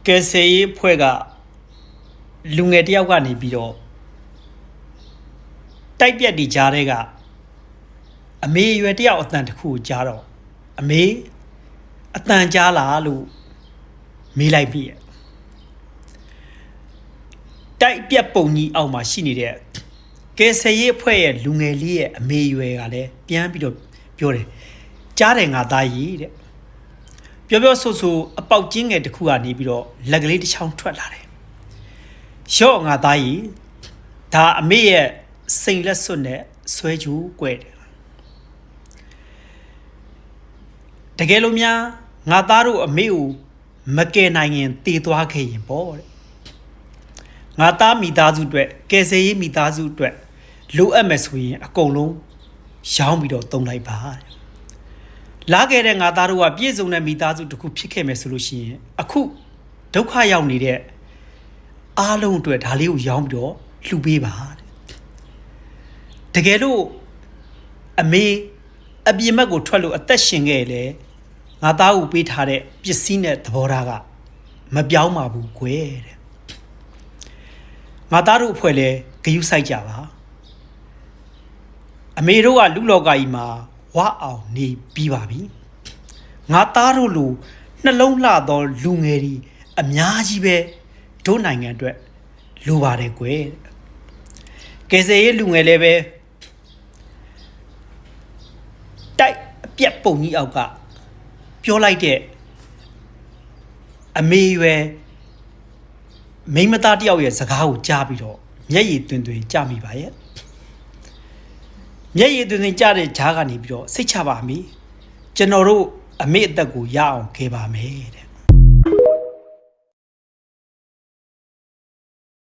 ကယ်ဆယ်ရေးဖွဲ့ကလူငယ်တယောက်ကနေပြီးတော့တိုက်ပြက်ဒီကြားတဲ့ကအမေရွယ်တယောက်အတန်တစ်ခုကိုကြားတော့အမေအတန်ကြားလားလို့မေးလိုက်ပြီတိုက်ပြက်ပုံကြီးအောက်မှာရှိနေတဲ့ကယ်ဆယ်ရေးအဖွဲ့ရဲ့လူငယ်လေးရဲ့အမေရွယ်ကလည်းပြန်ပြီးတော့ပြောတယ်ကြားတယ်ငါသားကြီးတဲ့ပြောဆိုအပေါက်ကျင်းငယ်တစ်ခုကနေပြီးတော့လက်ကလေးတစ်ချောင်းထွက်လာတယ်ရော့ငါသားကြီးဒါအမေရဲ့စိန်လက်စွပ်နဲ့ဆွဲကြူကွဲတယ်တကယ်လို့များငါသားတို့အမေကိုမကယ်နိုင်ရင်တည်သွားခဲ့ရင်ပေါ့တဲ့ငါသားမိသားစုအတွက်ကယ်ဆယ်ရေးမိသားစုအတွက်လိုအပ်မယ်ဆိုရင်အကုန်လုံးရောင်းပြီးတော့သုံးလိုက်ပါတဲ့လာခဲ့တဲ့ငါသားတို့ကပြည့်စုံတဲ့မိသားစုတစ်ခုဖြစ်ခဲ့မယ်ဆိုလို့ရှိရင်အခုဒုက္ခရောက်နေတဲ့အားလုံးအတွက်ဒါလေးကိုရောင်းပြီးတော့လှူပေးပါတဲ့တကယ်လို့အမေအပြစ်မဲ့ကိုထွက်လို့အသက်ရှင်ခဲ့လေငါသားကိုပေးထားတဲ့ပစ္စည်းနဲ့သဘောထားကမပြောင်းပါဘူးကွယ်တဲ့ငါသားတို့အဖွဲ့လဲဂယုစိုက်ကြပါအမေတို့ကလူလောကကြီးမှာဝအောင်နေပြီးပါပြီငါသားတို့လိုနှလုံးလှသောလူငယ်တွေအများကြီးပဲတို့နိုင်ငံအတွက်လိုပါတယ်ကွယ်ကယ်ဆယ်ရေးလူငယ်လည်းပဲတိုက်အပြက်ပုံကြီးအောက်ကပြောလိုက်တဲ့အမေရွယ်မိန်းမသားတယောက်ရဲ့စကားကိုကြားပြီးတော့မျက်ရည်တွင်ကြမိပါရဲ့မျက်ရည်တွင်ကြတဲ့ဂျားကနေပြီးတော့စိတ်ချပါမိကျွန်တော်တို့အမေအသက်ကိုရအောင်ခဲ့ပါမယ်တဲ့